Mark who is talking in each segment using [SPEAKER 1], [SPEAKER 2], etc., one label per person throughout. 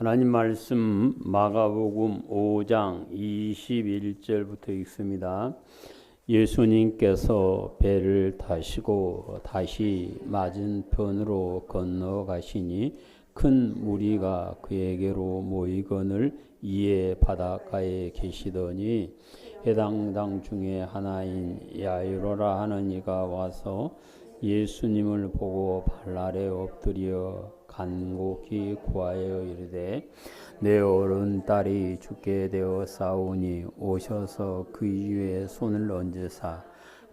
[SPEAKER 1] 하나님 말씀 마가복음 5장 21절부터 읽습니다. 예수님께서 배를 타시고 다시 맞은편으로 건너가시니 큰 무리가 그에게로 모이거늘 이에 바닷가에 계시더니 해당 당 중에 하나인 야이로라 하는 이가 와서 예수님을 보고 발 아래 엎드려 간곡히 구하여 이르되 내 어른 딸이 죽게 되어 싸우니 오셔서 그 위에 손을 얹으사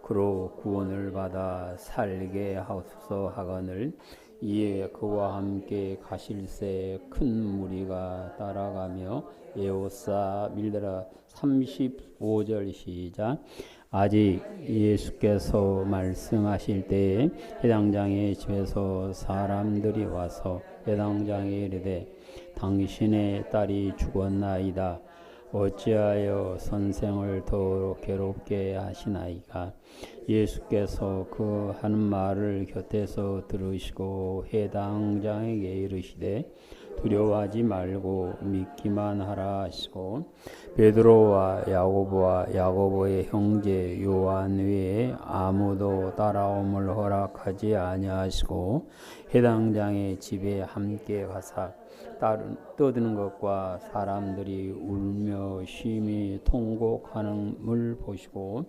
[SPEAKER 1] 그로 구원을 받아 살게 하옵소서 하거늘 이에 그와 함께 가실새 큰 무리가 따라가며 에워싸 밀더라. 35절 시작. 아직 예수께서 말씀하실 때에 해당장의 집에서 사람들이 와서 해당장에 이르되 당신의 딸이 죽었나이다. 어찌하여 선생을 더 괴롭게 하시나이까. 예수께서 그 하는 말을 곁에서 들으시고 해당장에게 이르시되 두려워하지 말고 믿기만 하라 하시고 베드로와 야고보의 형제 요한 외에 아무도 따라옴을 허락하지 아니하시고 해당장의 집에 함께 가사 떠드는 것과 사람들이 울며 심히 통곡하는을 보시고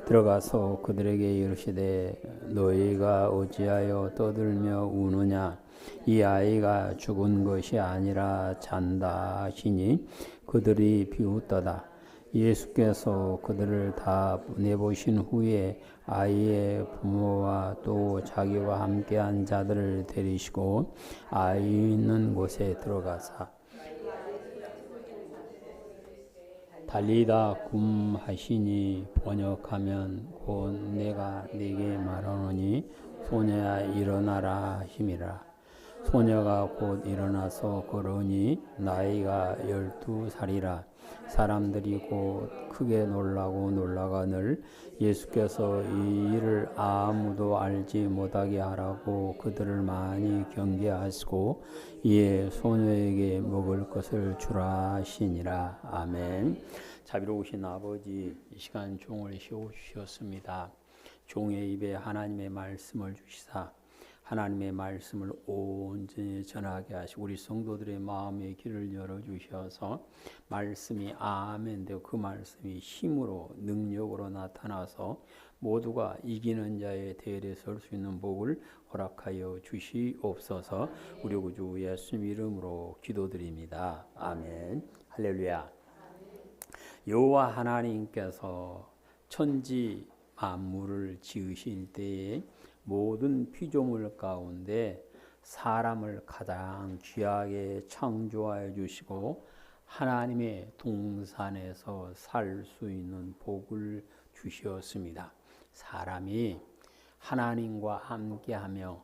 [SPEAKER 1] 들어가서 그들에게 이르시되 너희가 어찌하여 떠들며 우느냐. 이 아이가 죽은 것이 아니라 잔다 하시니 그들이 비웃더다. 예수께서 그들을 다 내보신 후에 아이의 부모와 또 자기와 함께한 자들을 데리시고 아이 있는 곳에 들어가사 달리다 굼 하시니 번역하면 곧 내가 네게 말하노니 소녀야 일어나라 하심이라. 소녀가 곧 일어나서 걸으니 나이가 12살이라. 사람들이 곧 크게 놀라거늘 예수께서 이 일을 아무도 알지 못하게 하라고 그들을 많이 경계하시고 이에 소녀에게 먹을 것을 주라 하시니라. 아멘. 자비로우신 아버지, 이 시간 종을 세우셨습니다. 종의 입에 하나님의 말씀을 주시사 하나님의 말씀을 온전히 전하게 하시고 우리 성도들의 마음의 길을 열어주셔서 말씀이 아멘 되고 그 말씀이 힘으로 능력으로 나타나서 모두가 이기는 자의 대열에 설 수 있는 복을 허락하여 주시옵소서. 우리 구주 예수 이름으로 기도드립니다. 아멘. 할렐루야. 여호와 하나님께서 천지 만물을 지으실 때에 모든 피조물 가운데 사람을 가장 귀하게 창조하여 주시고 하나님의 동산에서 살 수 있는 복을 주셨습니다. 사람이 하나님과 함께하며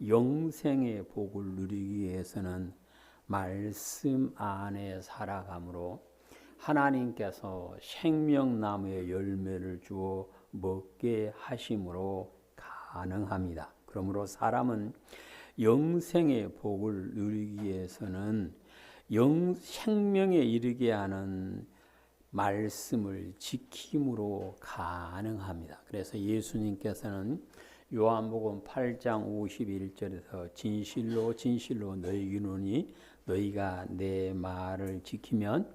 [SPEAKER 1] 영생의 복을 누리기 위해서는 말씀 안에 살아가므로 하나님께서 생명나무의 열매를 주어 먹게 하심으로 가능합니다. 그러므로 사람은 영생의 복을 누리기 위해서는 생명에 이르게 하는 말씀을 지킴으로 가능합니다. 그래서 예수님께서는 요한복음 8장 51절에서 진실로 진실로 너희에게 이르노니 너희가 내 말을 지키면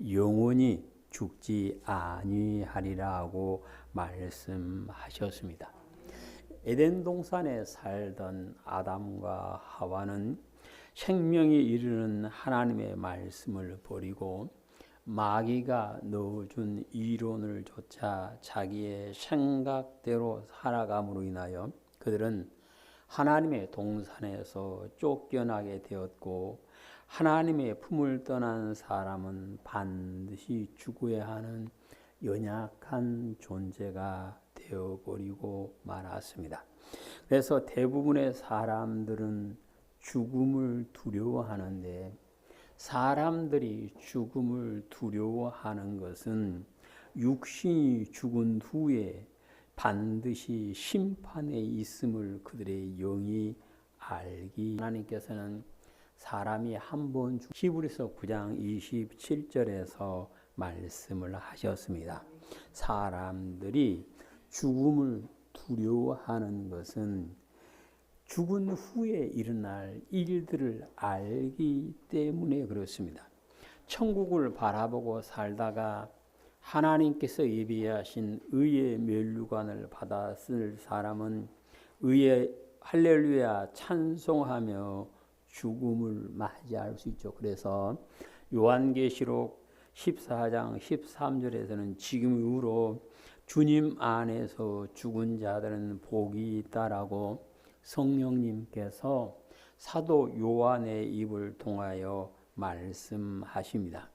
[SPEAKER 1] 영원히 죽지 아니하리라 하고 말씀하셨습니다. 에덴 동산에 살던 아담과 하와는 생명에 이르는 하나님의 말씀을 버리고 마귀가 넣어준 이론을 좇아 자기의 생각대로 살아감으로 인하여 그들은 하나님의 동산에서 쫓겨나게 되었고 하나님의 품을 떠난 사람은 반드시 죽어야 하는 연약한 존재가 되어버리고 말았습니다. 그래서 대부분의 사람들은 죽음을 두려워하는데 사람들이 죽음을 두려워하는 것은 육신이 죽은 후에 반드시 심판에 있음을 그들의 영이 알기. 하나님께서는 사람이 한 번 히브리서 9장 27절에서 말씀을 하셨습니다. 사람들이 죽음을 두려워하는 것은 죽은 후에 일어날 일들을 알기 때문에 그렇습니다. 천국을 바라보고 살다가 하나님께서 예비하신 의의 면류관을 받았을 사람은 의의 할렐루야 찬송하며 죽음을 맞이할 수 있죠. 그래서 요한계시록 14장 13절에서는 지금 이후로 주님 안에서 죽은 자들은 복이 있다라고 성령님께서 사도 요한의 입을 통하여 말씀하십니다.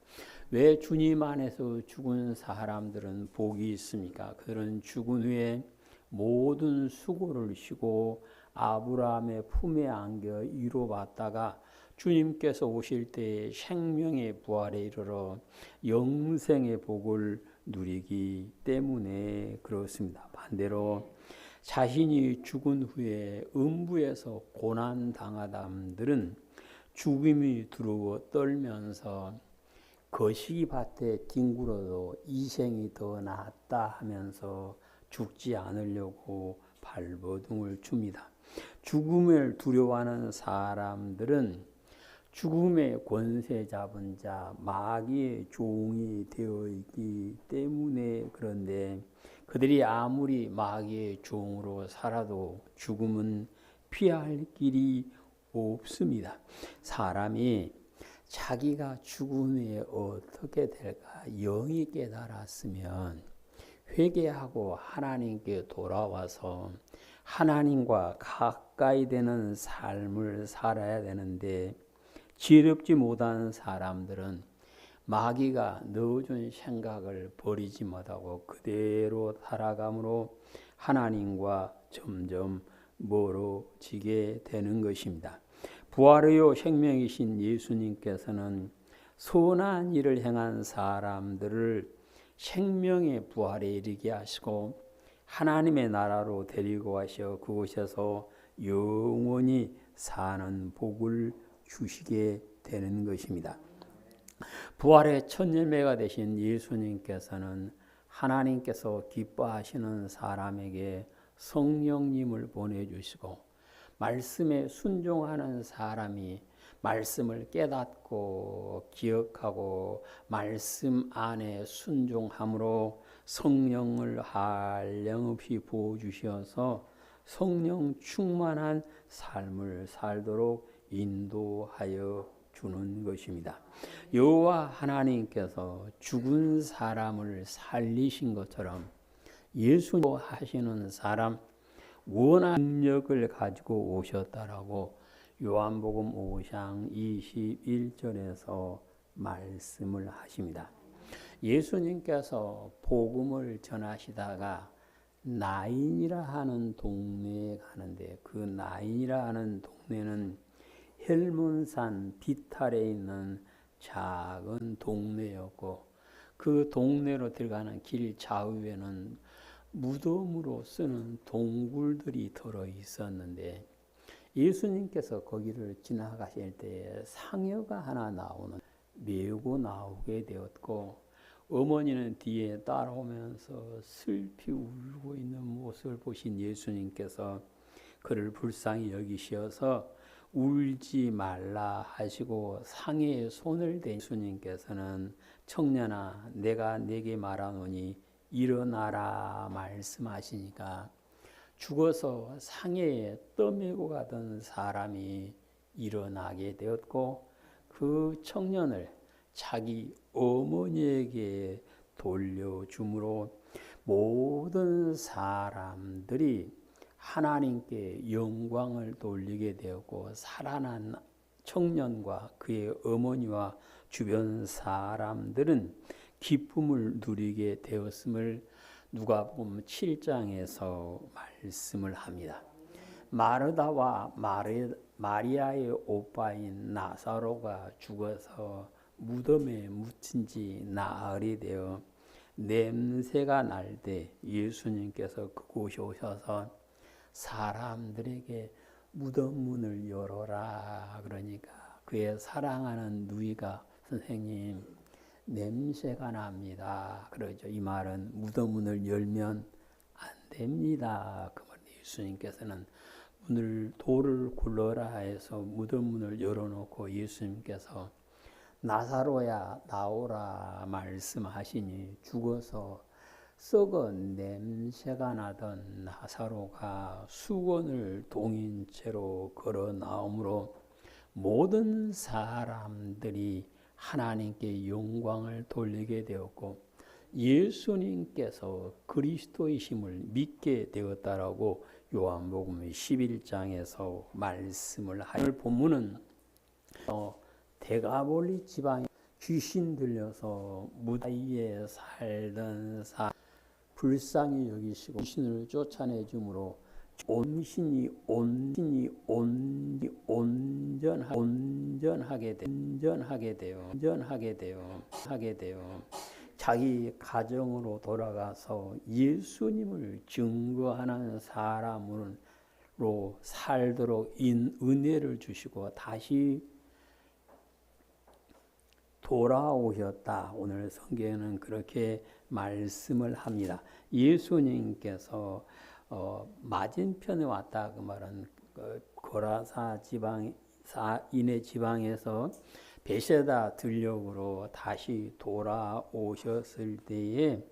[SPEAKER 1] 왜 주님 안에서 죽은 사람들은 복이 있습니까? 그들은 죽은 후에 모든 수고를 쉬고 아브라함의 품에 안겨 위로받다가 주님께서 오실 때에 생명의 부활에 이르러 영생의 복을 누리기 때문에 그렇습니다. 반대로 자신이 죽은 후에 음부에서 고난 당하담들은 죽음이 두려워 떨면서 거시기 밭에 뒹굴어도 이 생이 더 낫다 하면서 죽지 않으려고 발버둥을 칩니다. 죽음을 두려워하는 사람들은 죽음의 권세 잡은 자 마귀의 종이 되어 있기 때문에 그런데 그들이 아무리 마귀의 종으로 살아도 죽음은 피할 길이 없습니다. 사람이 자기가 죽은 후에 어떻게 될까 영이 깨달았으면 회개하고 하나님께 돌아와서 하나님과 가까이 되는 삶을 살아야 되는데 지혜롭지 못한 사람들은 마귀가 넣어준 생각을 버리지 못하고 그대로 살아감으로 하나님과 점점 멀어지게 되는 것입니다. 부활의 생명이신 예수님께서는 선한 일을 행한 사람들을 생명의 부활에 이르게 하시고 하나님의 나라로 데리고 가셔 그곳에서 영원히 사는 복을 주시게 되는 것입니다. 부활의 첫 열매가 되신 예수님께서는 하나님께서 기뻐하시는 사람에게 성령님을 보내주시고 말씀에 순종하는 사람이 말씀을 깨닫고 기억하고 말씀 안에 순종함으로 성령을 한량없이 부어주셔서 성령 충만한 삶을 살도록 인도하여 주는 것입니다. 여호와 하나님께서 죽은 사람을 살리신 것처럼 예수님 하시는 사람 원한 능력을 가지고 오셨다라고 요한복음 5장 21절에서 말씀을 하십니다. 예수님께서 복음을 전하시다가 나인이라 하는 동네에 가는데 그 나인이라 하는 동네는 헬몬산 비탈에 있는 작은 동네였고 그 동네로 들어가는 길 좌우에는 무덤으로 쓰는 동굴들이 들어 있었는데 예수님께서 거기를 지나가실 때 상여가 하나 메고 나오게 되었고 어머니는 뒤에 따라오면서 슬피 울고 있는 모습을 보신 예수님께서 그를 불쌍히 여기셔서 울지 말라 하시고 상해에 손을 댄 예수님께서는 청년아 내가 네게 말하노니 일어나라 말씀하시니까 죽어서 상해에 떠매고 가던 사람이 일어나게 되었고 그 청년을 자기 어머니에게 돌려주므로 모든 사람들이 하나님께 영광을 돌리게 되었고 살아난 청년과 그의 어머니와 주변 사람들은 기쁨을 누리게 되었음을 누가복음 7장에서 말씀을 합니다. 마르다와 마리아의 오빠인 나사로가 죽어서 무덤에 묻힌 지 나흘이 되어 냄새가 날 때 예수님께서 그곳에 오셔서 사람들에게 무덤 문을 열어라 그러니까 그의 사랑하는 누이가 선생님 냄새가 납니다. 그러죠. 이 말은 무덤 문을 열면 안 됩니다. 그 말 예수님께서는 돌을 굴러라 해서 무덤 문을 열어놓고 예수님께서 나사로야 나오라 말씀하시니 죽어서 썩은 냄새가 나던 나사로가 수건을 동인 채로 걸어 나오므로 모든 사람들이 하나님께 영광을 돌리게 되었고 예수님께서 그리스도이심을 믿게 되었다라고 요한복음 11장에서 말씀을 하여 본문은 데가볼리 지방에 귀신 들려서 무다이에 살던 불쌍히 여기시고 귀신을 쫓아내 주므로 온신이 온전하게 되어 자기 가정으로 돌아가서 예수님을 증거하는 사람으로 살도록 은혜를 주시고 다시 돌아오셨다. 오늘 성경에는 그렇게 말씀을 합니다. 예수님께서 맞은편에 왔다 그 말은 고라사 지방 이네 지방에서 베세다 들녘으로 다시 돌아오셨을 때에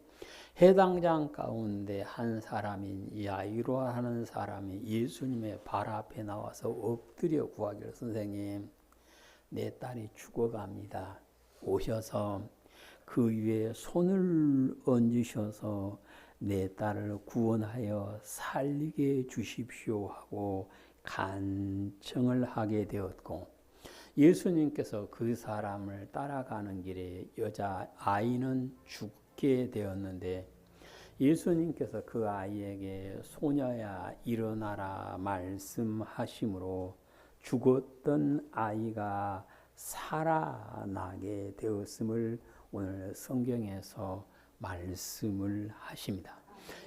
[SPEAKER 1] 해당장 가운데 한 사람인 야이로 하는 사람이 예수님의 발 앞에 나와서 엎드려 구하기를 선생님 내 딸이 죽어갑니다. 오셔서 그 위에 손을 얹으셔서 내 딸을 구원하여 살리게 주십시오 하고 간청을 하게 되었고 예수님께서 그 사람을 따라가는 길에 여자 아이는 죽게 되었는데 예수님께서 그 아이에게 소녀야 일어나라 말씀하심으로 죽었던 아이가 살아나게 되었음을 오늘 성경에서 말씀을 하십니다.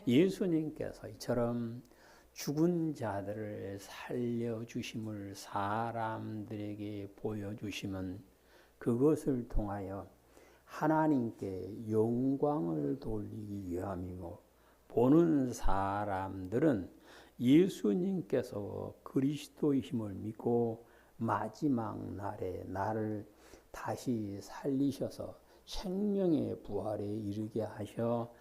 [SPEAKER 1] 예수님께서 이처럼 죽은 자들을 살려주심을 사람들에게 보여주시면 그것을 통하여 하나님께 영광을 돌리기 위함이고 보는 사람들은 예수님께서 그리스도이심을 믿고 마지막 날에 나를 다시 살리셔서 생명의 부활에 이르게 하셔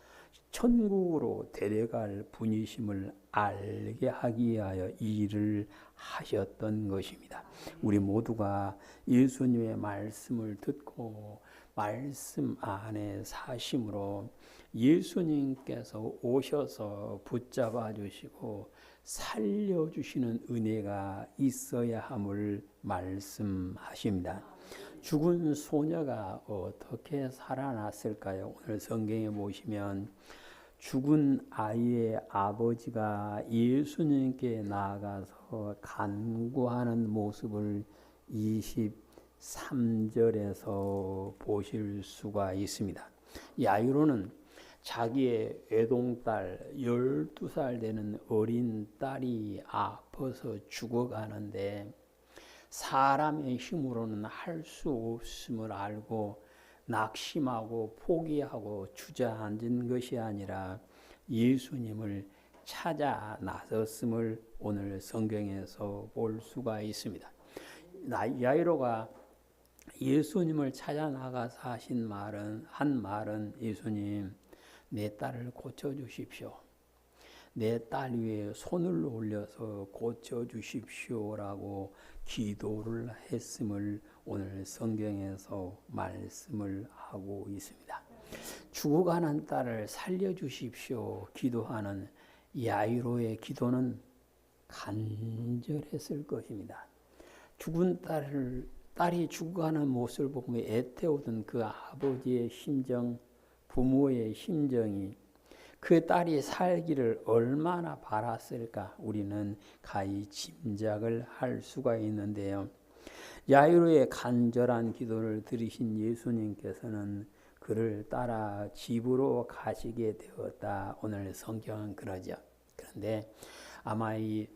[SPEAKER 1] 천국으로 데려갈 분이심을 알게 하기 위하여 이 일을 하셨던 것입니다. 우리 모두가 예수님의 말씀을 듣고 말씀 안에 사심으로 예수님께서 오셔서 붙잡아 주시고 살려주시는 은혜가 있어야 함을 말씀하십니다. 죽은 소녀가 어떻게 살아났을까요? 오늘 성경에 보시면 죽은 아이의 아버지가 예수님께 나아가서 간구하는 모습을 23절에서 보실 수가 있습니다. 야이로는 자기의 외동딸 12살 되는 어린 딸이 아파서 죽어가는데 사람의 힘으로는 할 수 없음을 알고 낙심하고 포기하고 주저앉은 것이 아니라 예수님을 찾아 나섰음을 오늘 성경에서 볼 수가 있습니다. 야이로가 예수님을 찾아 나가서 한 말은 예수님 내 딸을 고쳐주십시오. 내 딸 위에 손을 올려서 고쳐주십시오라고 기도를 했음을 오늘 성경에서 말씀을 하고 있습니다. 죽어가는 딸을 살려주십시오 기도하는 야이로의 기도는 간절했을 것입니다. 죽은 딸이 죽어가는 모습을 보며 애태우던 그 아버지의 심정, 부모의 심정이 그 딸이 살기를 얼마나 바랐을까 우리는 가히 짐작을 할 수가 있는데요. 야이로의 간절한 기도를 들으신 예수님께서는 그를 따라 집으로 가시게 되었다. 오늘 성경은 그러죠. 그런데 아마 이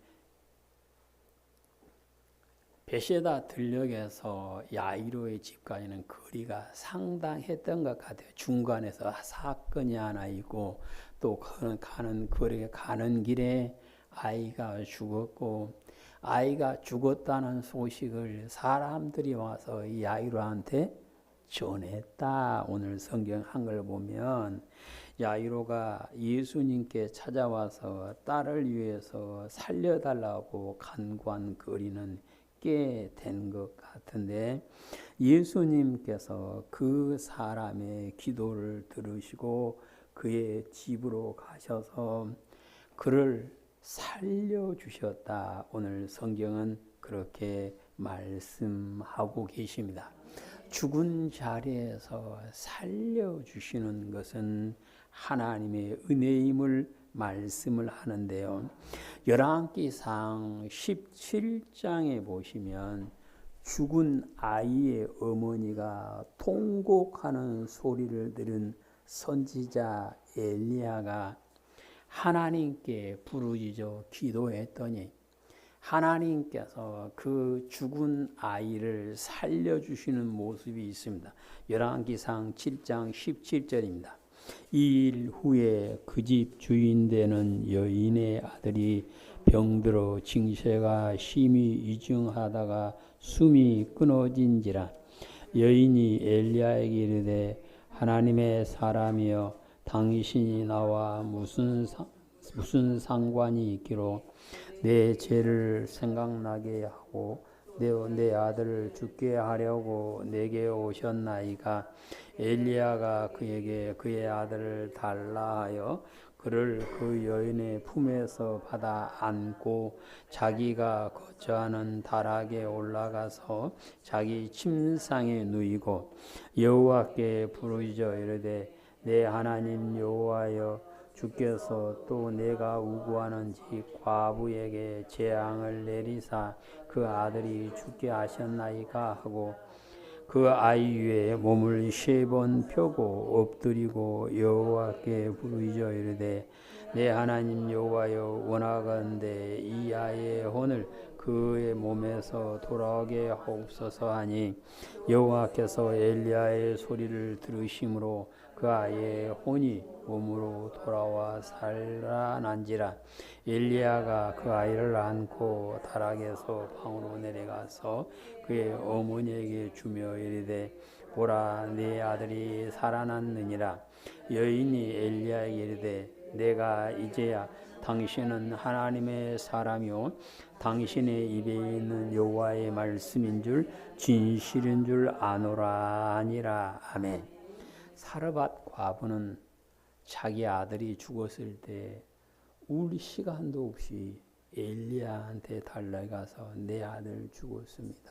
[SPEAKER 1] 베세다 들녘에서 야이로의 집까지는 거리가 상당했던 것 같아요. 중간에서 사건이 하나 있고 또 가는 거리에 가는 길에 아이가 죽었고 아이가 죽었다는 소식을 사람들이 와서 야이로한테 전했다. 오늘 성경 한글 보면 야이로가 예수님께 찾아와서 딸을 위해서 살려달라고 간구한 거리는 꽤 된 것 같은데 예수님께서 그 사람의 기도를 들으시고 그의 집으로 가셔서 그를 살려주셨다. 오늘 성경은 그렇게 말씀하고 계십니다. 죽은 자리에서 살려주시는 것은 하나님의 은혜임을 말씀을 하는데요. 열왕기상 17장에 보시면 죽은 아이의 어머니가 통곡하는 소리를 들은 선지자 엘리야가 하나님께 부르짖어 기도했더니 하나님께서 그 죽은 아이를 살려주시는 모습이 있습니다. 열왕기상 7장 17절입니다. 이 일 후에 그 집 주인 되는 여인의 아들이 병들어 징세가 심히 이중하다가 숨이 끊어진지라. 여인이 엘리야에게 이르되 하나님의 사람이여 당신이 나와 무슨 상관이 있기로 내 죄를 생각나게 하고 내 아들을 죽게 하려고 내게 오셨나이까. 엘리야가 그에게 그의 아들을 달라 하여 그를 그 여인의 품에서 받아 안고 자기가 거처하는 다락에 올라가서 자기 침상에 누이고 여호와께 부르짖어 이르되 내 하나님 여호와여 주께서 또 내가 우구하는지 과부에게 재앙을 내리사 그 아들이 죽게 하셨나이까 하고 그 아이 위에 몸을 3번 펴고 엎드리고 여호와께 부르짖어 이르되 내 하나님 여호와여 원하건대 이 아이의 혼을 그의 몸에서 돌아오게 하옵소서 하니 여호와께서 엘리야의 소리를 들으심으로 그 아이의 혼이 몸으로 돌아와 살아난지라. 엘리야가 그 아이를 안고 다락에서 방으로 내려가서 그의 어머니에게 주며 이르되 보라 네 아들이 살아났느니라. 여인이 엘리야에게 이르되 내가 이제야 당신은 하나님의 사람이요 당신의 입에 있는 여호와의 말씀인 줄 진실인 줄 아노라 하니라. 아멘. 사르밧 과부는 자기 아들이 죽었을 때 울 시간도 없이 엘리야한테 달려가서 내 아들 죽었습니다.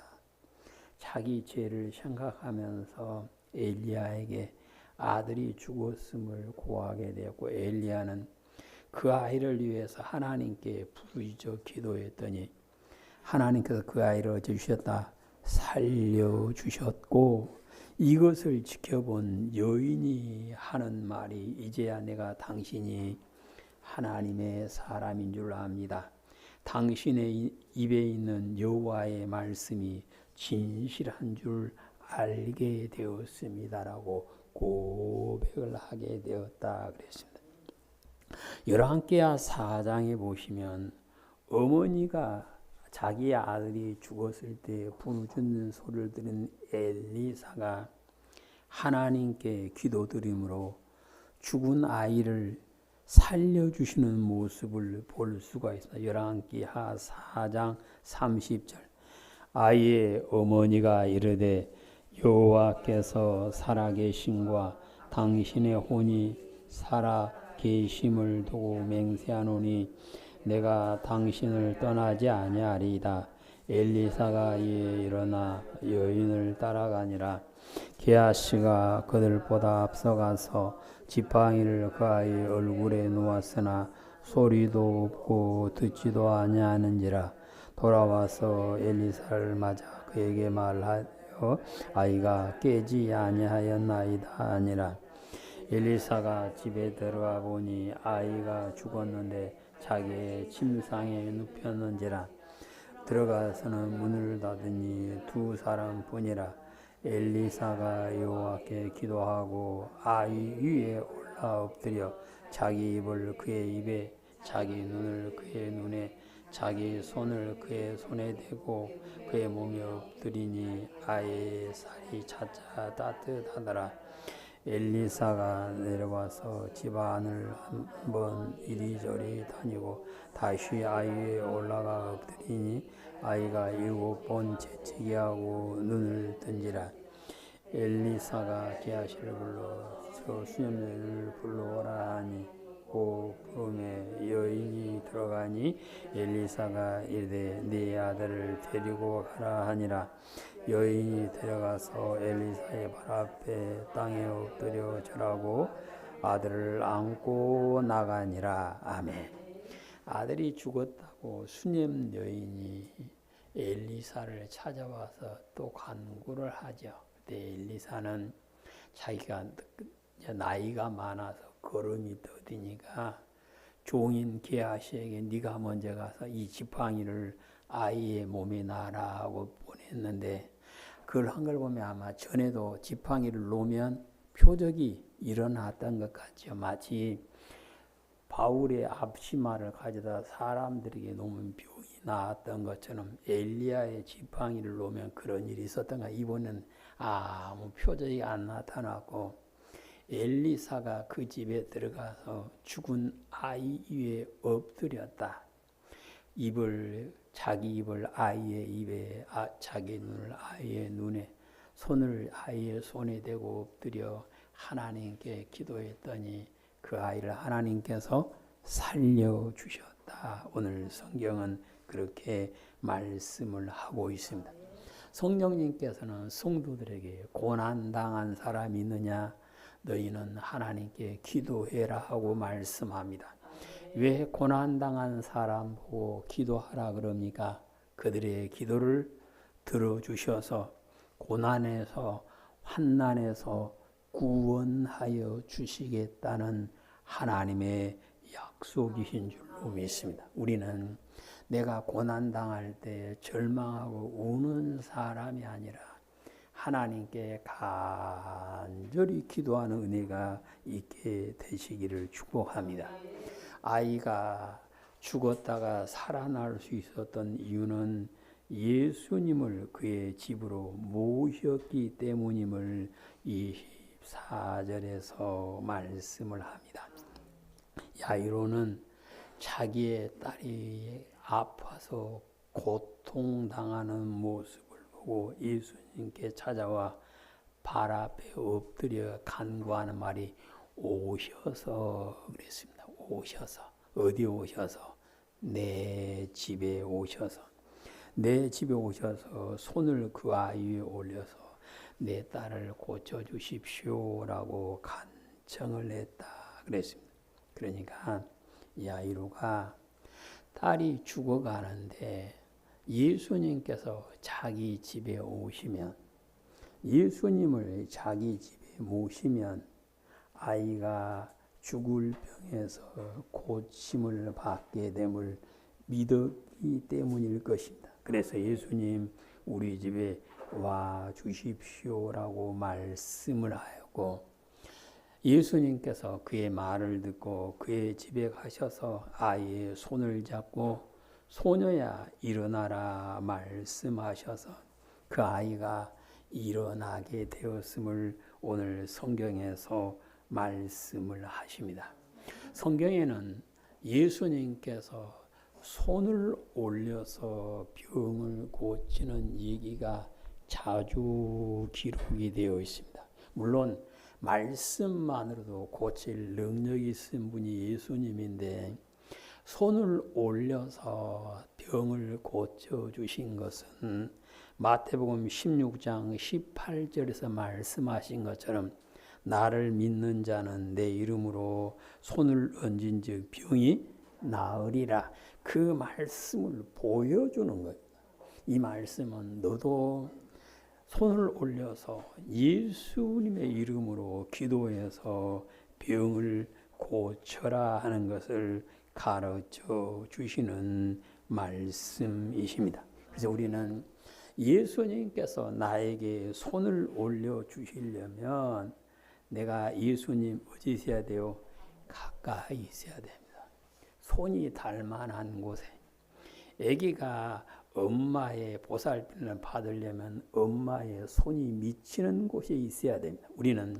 [SPEAKER 1] 자기 죄를 생각하면서 엘리야에게 아들이 죽었음을 고하게 되었고 엘리야는 그 아이를 위해서 하나님께 부르짖어 기도했더니 하나님께서 그 아이를 어쩌주셨다? 살려주셨고 이것을 지켜본 여인이 하는 말이 이제야 내가 당신이 하나님의 사람인 줄 압니다. 당신의 입에 있는 여호와의 말씀이 진실한 줄 알게 되었습니다라고 고백을 하게 되었다 그랬습니다. 열왕기하 4장에 보시면 어머니가 자기 아들이 죽었을 때 부르짖는 소리를 들은 엘리사가 하나님께 기도드림으로 죽은 아이를 살려주시는 모습을 볼 수가 있습니다. 열왕기하 4장 30절 아이의 어머니가 이르되 여호와께서 살아계심과 당신의 혼이 살아계심을 두고 맹세하노니 내가 당신을 떠나지 아니하리이다. 엘리사가 이에 일어나 여인을 따라가니라. 게하시가 그들보다 앞서가서 지팡이를 그 아이 얼굴에 놓았으나 소리도 없고 듣지도 아니하는지라. 돌아와서 엘리사를 맞아 그에게 말하여 아이가 깨지 아니하였나이다 하니라. 엘리사가 집에 들어가 보니 아이가 죽었는데 자기의 침상에 눕혔는지라. 들어가서는 문을 닫으니 두 사람뿐이라. 엘리사가 여호와께 기도하고 아이 위에 올라 엎드려 자기 입을 그의 입에, 자기 눈을 그의 눈에, 자기 손을 그의 손에 대고 그의 몸에 엎드리니 아이의 살이 차차 따뜻하더라. 엘리사가 내려와서 집 안을 한번 이리저리 다니고 다시 아이 위에 올라가 엎드리니 아이가 7번 재채기하고 눈을 뜬지라. 엘리사가 게하시를 불러 저 수녀를 불러오라 하니 그 부름에 여인이 들어가니 엘리사가 이르되 네 아들을 데리고 가라 하니라. 여인이 데려가서 엘리사의 발 앞에 땅에 엎드려 절하고 아들을 안고 나가니라. 아멘. 아들이 죽었다고 수녀 여인이 엘리사를 찾아와서 또 간구를 하죠. 그때 엘리사는 자기가 나이가 많아서 걸음이 더디니까 종인 게하시에게 네가 먼저 가서 이 지팡이를 아이의 몸에 놔라고 보냈는데, 그걸 한 걸 보면 아마 전에도 지팡이를 놓으면 표적이 일어났던 것 같죠. 마치 바울의 앞치마를 가져다 사람들에게 놓으면 병이 나았던 것처럼 엘리야의 지팡이를 놓으면 그런 일이 있었던가. 이번엔 아무 표적이 안 나타났고 엘리사가 그 집에 들어가서 죽은 아이 위에 엎드렸다. 자기 입을 아이의 입에, 자기 눈을 아이의 눈에, 손을 아이의 손에 대고 엎드려 하나님께 기도했더니 그 아이를 하나님께서 살려주셨다. 오늘 성경은 그렇게 말씀을 하고 있습니다. 성령님께서는 성도들에게 고난당한 사람이 있느냐? 너희는 하나님께 기도해라 하고 말씀합니다. 왜 고난당한 사람 보고 기도하라 그럽니까? 그들의 기도를 들어주셔서 고난에서, 환난에서 구원하여 주시겠다는 하나님의 약속이신 줄로 믿습니다. 우리는 내가 고난당할 때 절망하고 우는 사람이 아니라 하나님께 간절히 기도하는 은혜가 있게 되시기를 축복합니다. 아이가 죽었다가 살아날 수 있었던 이유는 예수님을 그의 집으로 모셨기 때문임을 24절에서 말씀을 합니다. 야이로는 자기의 딸이 아파서 고통당하는 모습을 보고 예수님께 찾아와 발 앞에 엎드려 간구하는 말이 오셔서 그랬습니다. 오셔서. 어디 오셔서? 내 집에 오셔서. 내 집에 오셔서 손을 그 아이 위에 올려서 내 딸을 고쳐주십시오라고 간청을 했다 그랬습니다. 그러니까 야이로가 딸이 죽어가는데 예수님께서 자기 집에 오시면, 예수님을 자기 집에 모시면 아이가 죽을 병에서 고침을 받게 됨을 믿었기 때문일 것입니다. 그래서 예수님 우리 집에 와 주십시오라고 말씀을 하였고, 예수님께서 그의 말을 듣고 그의 집에 가셔서 아이의 손을 잡고 소녀야 일어나라 말씀하셔서 그 아이가 일어나게 되었음을 오늘 성경에서 말씀을 하십니다. 성경에는 예수님께서 손을 올려서 병을 고치는 얘기가 자주 기록이 되어 있습니다. 물론 말씀만으로도 고칠 능력이 있은 분이 예수님인데 손을 올려서 병을 고쳐주신 것은 마태복음 16장 18절에서 말씀하신 것처럼 나를 믿는 자는 내 이름으로 손을 얹은 즉 병이 나으리라. 그 말씀을 보여주는 겁니다. 이 말씀은 너도 손을 올려서 예수님의 이름으로 기도해서 병을 고쳐라 하는 것을 가르쳐 주시는 말씀이십니다. 그래서 우리는 예수님께서 나에게 손을 올려주시려면 내가 예수님 어디 있어야 돼요? 가까이 있어야 됩니다. 손이 닿을 만한 곳에. 아기가 엄마의 보살핌을 받으려면 엄마의 손이 미치는 곳에 있어야 됩니다. 우리는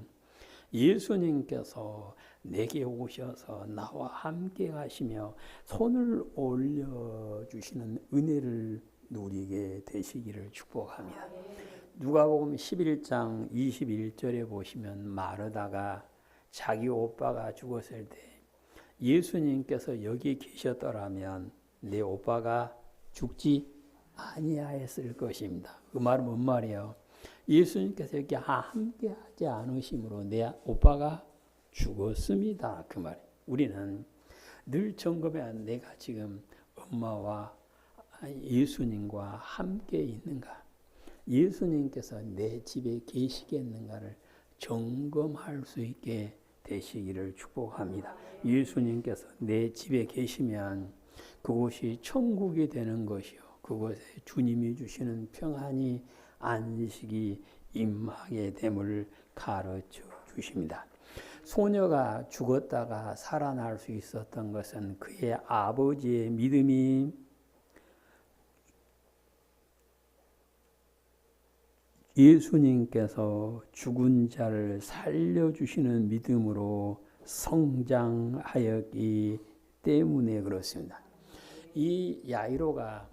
[SPEAKER 1] 예수님께서 내게 오셔서 나와 함께 하시며 손을 올려주시는 은혜를 누리게 되시기를 축복합니다. 누가복음 11장 21절에 보시면 마르다가 자기 오빠가 죽었을 때 예수님께서 여기 계셨더라면 내 오빠가 죽지 아니하였을 것입니다. 그 말은 뭔 말이에요? 예수님께서 여기 함께 하지 않으심으로 내 오빠가 죽었습니다. 그 말. 우리는 늘 점검해야 내가 지금 엄마와 예수님과 함께 있는가? 예수님께서 내 집에 계시겠는가를 점검할 수 있게 되시기를 축복합니다. 예수님께서 내 집에 계시면 그곳이 천국이 되는 것이요. 그곳에 주님이 주시는 평안이 안식이 임하게 됨을 가르쳐 주십니다. 소녀가 죽었다가 살아날 수 있었던 것은 그의 아버지의 믿음이 예수님께서 죽은 자를 살려주시는 믿음으로 성장하였기 때문에 그렇습니다. 이 야이로가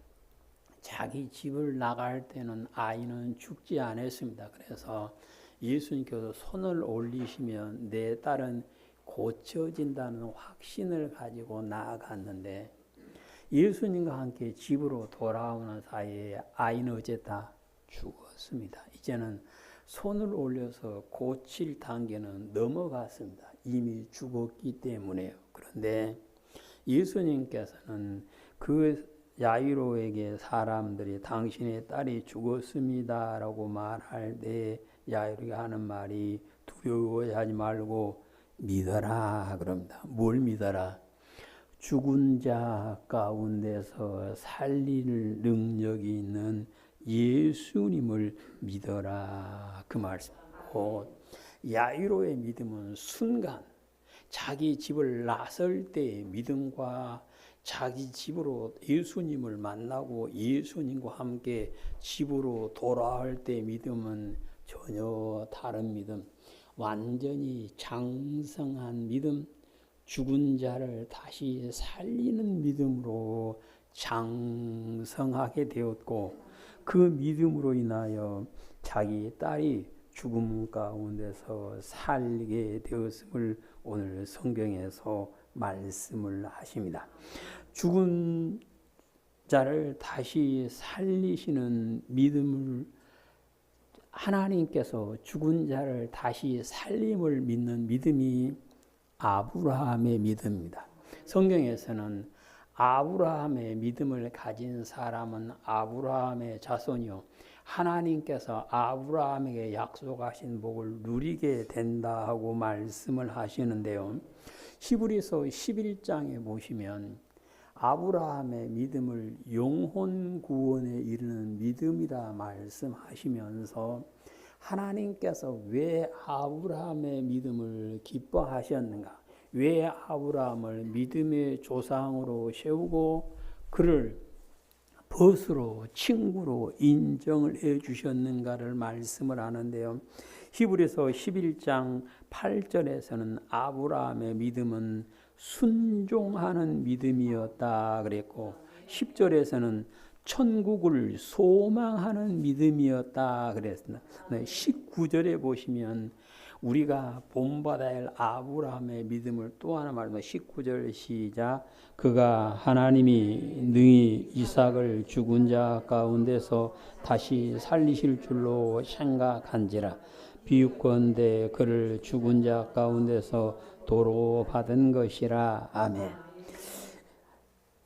[SPEAKER 1] 자기 집을 나갈 때는 아이는 죽지 않았습니다. 그래서 예수님께서 손을 올리시면 내 딸은 고쳐진다는 확신을 가지고 나아갔는데 예수님과 함께 집으로 돌아오는 사이에 아이는 어쨌다? 죽었습니다. 이제는 손을 올려서 고칠 단계는 넘어갔습니다. 이미 죽었기 때문에요. 그런데 예수님께서는 그 야이로에게 사람들이 당신의 딸이 죽었습니다 라고 말할 때 야이로가 하는 말이 두려워하지 말고 믿어라 그럽니다. 뭘 믿어라? 죽은 자 가운데서 살릴 능력이 있는 예수님을 믿어라 그 말씀. 야이로의 믿음은 순간 자기 집을 나설 때의 믿음과 자기 집으로 예수님을 만나고 예수님과 함께 집으로 돌아올 때의 믿음은 전혀 다른 믿음, 완전히 장성한 믿음, 죽은 자를 다시 살리는 믿음으로 장성하게 되었고 그 믿음으로 인하여 자기 딸이 죽음 가운데서 살게 되었음을 오늘 성경에서 말씀을 하십니다. 죽은 자를 다시 살리시는 믿음을 하나님께서 죽은 자를 다시 살림을 믿는 믿음이 아브라함의 믿음입니다. 성경에서는 아브라함의 믿음을 가진 사람은 아브라함의 자손이요 하나님께서 아브라함에게 약속하신 복을 누리게 된다 하고 말씀을 하시는데요. 히브리서 11장에 보시면 아브라함의 믿음을 영혼 구원에 이르는 믿음이라 말씀하시면서 하나님께서 왜 아브라함의 믿음을 기뻐하셨는가? 왜 아브라함을 믿음의 조상으로 세우고 그를 벗으로 친구로 인정을 해 주셨는가를 말씀을 하는데요. 히브리서 11장 8절에서는 아브라함의 믿음은 순종하는 믿음이었다 그랬고 10절에서는 천국을 소망하는 믿음이었다 그랬습니다. 19절에 보시면 우리가 본받아야 할 아브라함의 믿음을 또 하나 말하면 19절 시작. 그가 하나님이 능히 이삭을 죽은 자 가운데서 다시 살리실 줄로 생각한지라. 비유컨대 그를 죽은 자 가운데서 도로 받은 것이라. 아멘.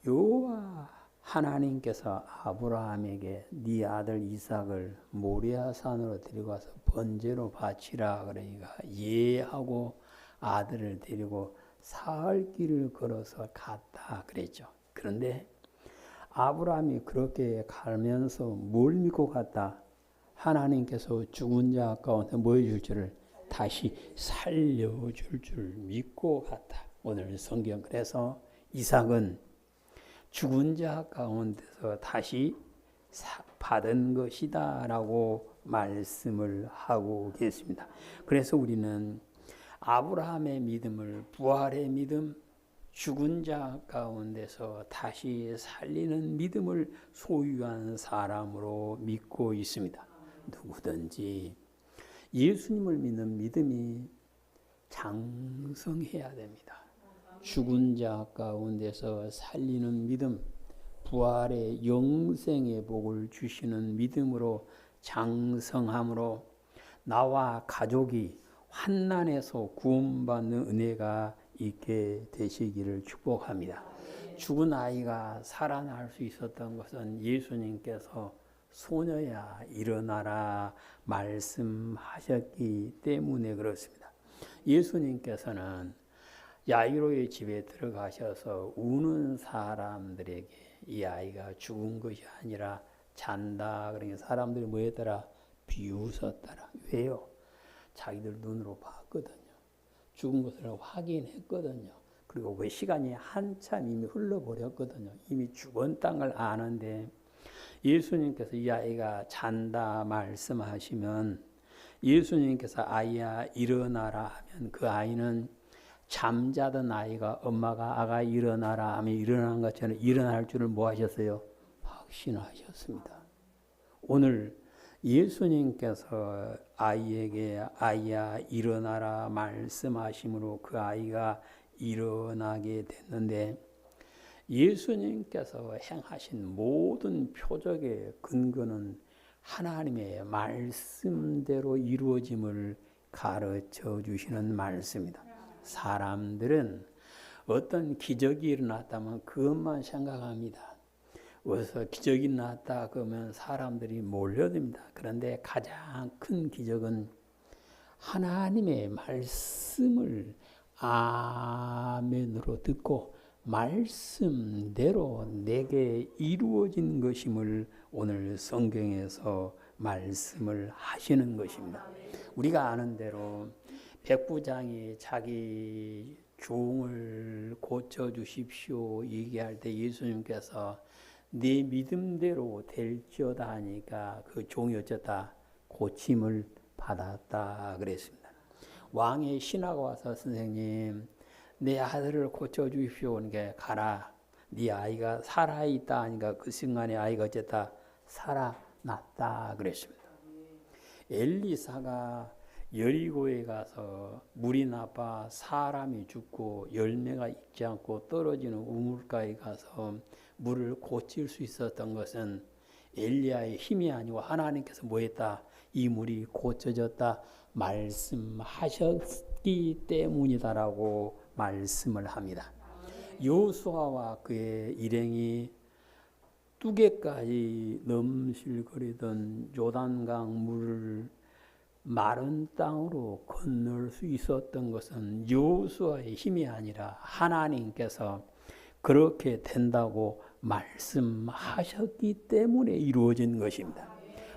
[SPEAKER 1] 여호와 하나님께서 아브라함에게 네 아들 이삭을 모리아 산으로 데리고 가서 번제로 바치라 그러니까 예하고 아들을 데리고 사흘 길을 걸어서 갔다 그랬죠. 그런데 아브라함이 그렇게 가면서 뭘 믿고 갔다? 하나님께서 죽은 자 가운데 뭐 해줄 줄을 다시 살려줄 줄 믿고 갔다. 오늘 성경 그래서 이삭은 죽은 자 가운데서 다시 받은 것이다 라고 말씀을 하고 계십니다. 그래서 우리는 아브라함의 믿음을 부활의 믿음, 죽은 자 가운데서 다시 살리는 믿음을 소유한 사람으로 믿고 있습니다. 누구든지 예수님을 믿는 믿음이 장성해야 됩니다. 죽은 자 가운데서 살리는 믿음, 부활의 영생의 복을 주시는 믿음으로 장성함으로 나와 가족이 환난에서 구원받는 은혜가 있게 되시기를 축복합니다. 죽은 아이가 살아날 수 있었던 것은 예수님께서 소녀야 일어나라 말씀하셨기 때문에 그렇습니다. 예수님께서는 야이로의 집에 들어가셔서 우는 사람들에게 이 아이가 죽은 것이 아니라 잔다. 그러니까 사람들이 뭐 했더라? 비웃었더라. 왜요? 자기들 눈으로 봤거든요. 죽은 것을 확인했거든요. 그리고 그 시간이 한참 이미 흘러버렸거든요. 이미 죽은 땅을 아는데 예수님께서 이 아이가 잔다 말씀하시면 예수님께서 아이야 일어나라 하면 그 아이는 잠자던 아이가 엄마가 아가 일어나라 하면 일어난 것처럼 일어날 줄을 뭐 하셨어요? 확신하셨습니다. 오늘 예수님께서 아이에게 아이야 일어나라 말씀하심으로 그 아이가 일어나게 됐는데 예수님께서 행하신 모든 표적의 근거는 하나님의 말씀대로 이루어짐을 가르쳐 주시는 말씀입니다. 사람들은 어떤 기적이 일어났다면 그것만 생각합니다. 어디서 기적이 났다 그러면 사람들이 몰려듭니다. 그런데 가장 큰 기적은 하나님의 말씀을 아멘으로 듣고 말씀대로 내게 이루어진 것임을 오늘 성경에서 말씀을 하시는 것입니다. 우리가 아는 대로 백부장이 자기 종을 고쳐주십시오 얘기할 때 예수님께서 네 믿음대로 될지어다 하니까 그 종이 어쩌다 고침을 받았다 그랬습니다. 왕의 신하가 와서 선생님 내 아들을 고쳐주십시오 그러니까 가라 네 아이가 살아있다 하니까 그 순간에 아이가 어쨌다 살아났다 그랬습니다. 엘리사가 여리고에 가서 물이 나빠 사람이 죽고 열매가 익지 않고 떨어지는 우물가에 가서 물을 고칠 수 있었던 것은 엘리야의 힘이 아니고 하나님께서 뭐 했다? 이 물이 고쳐졌다 말씀하셨기 때문이다라고 말씀을 합니다. 여호수아와 그의 일행이 뚜개까지 넘실거리던 요단강 물을 마른 땅으로 건널 수 있었던 것은 여호수아의 힘이 아니라 하나님께서 그렇게 된다고 말씀하셨기 때문에 이루어진 것입니다.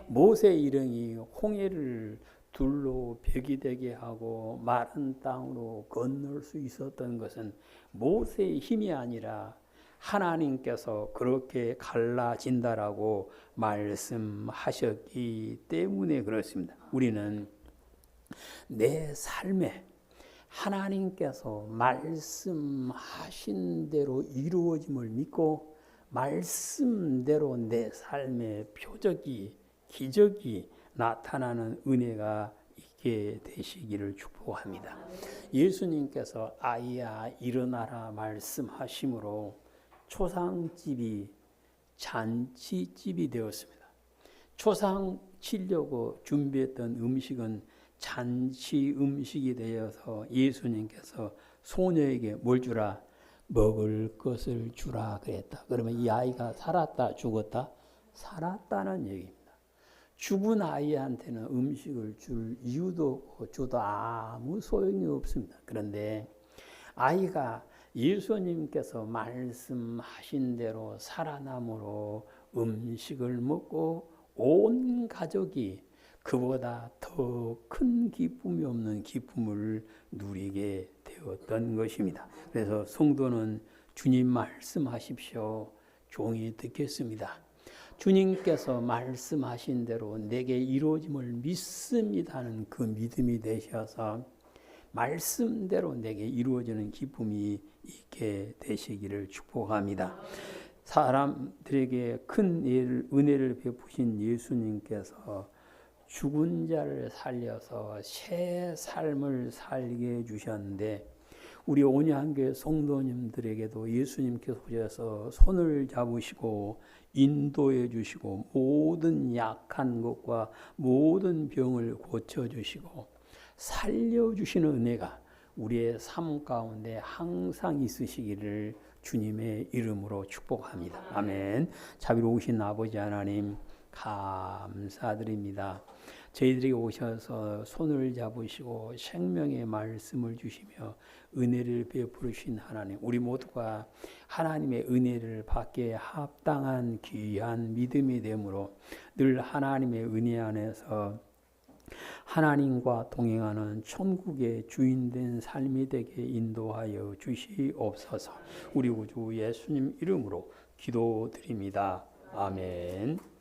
[SPEAKER 1] 모세 일행이 홍해를 둘로 벽이 되게 하고 마른 땅으로 건널 수 있었던 것은 모세의 힘이 아니라 하나님께서 그렇게 갈라진다라고 말씀하셨기 때문에 그렇습니다. 우리는 내 삶에 하나님께서 말씀하신 대로 이루어짐을 믿고 말씀대로 내 삶의 표적이 기적이 나타나는 은혜가 있게 되시기를 축복합니다. 예수님께서 아이야 일어나라 말씀하심으로 초상집이 잔치집이 되었습니다. 초상 치려고 준비했던 음식은 잔치 음식이 되어서 예수님께서 소녀에게 뭘 주라? 먹을 것을 주라 그랬다. 그러면 이 아이가 살았다 죽었다? 살았다는 얘기입니다. 죽은 아이한테는 음식을 줄 이유도 없고 줘도 아무 소용이 없습니다. 그런데 아이가 예수님께서 말씀하신 대로 살아남으로 음식을 먹고 온 가족이 그보다 더 큰 기쁨이 없는 기쁨을 누리게 되었던 것입니다. 그래서 성도는 주님 말씀하십시오. 종이 듣겠습니다. 주님께서 말씀하신 대로 내게 이루어짐을 믿습니다는 그 믿음이 되셔서 말씀대로 내게 이루어지는 기쁨이 있게 되시기를 축복합니다. 사람들에게 큰 은혜를 베푸신 예수님께서 죽은 자를 살려서 새 삶을 살게 해주셨는데 우리 온유한교회 성도님들에게도 예수님께서 오셔서 손을 잡으시고 인도해 주시고 모든 약한 것과 모든 병을 고쳐주시고 살려주시는 은혜가 우리의 삶 가운데 항상 있으시기를 주님의 이름으로 축복합니다. 아멘. 자비로우신 아버지 하나님 감사드립니다. 저희들에게 오셔서 손을 잡으시고 생명의 말씀을 주시며 은혜를 베푸신 하나님, 우리 모두가 하나님의 은혜를 받기에 합당한 귀한 믿음이 되므로 늘 하나님의 은혜 안에서 하나님과 동행하는 천국의 주인된 삶이 되게 인도하여 주시옵소서. 우리 구주 예수님 이름으로 기도드립니다. 아멘.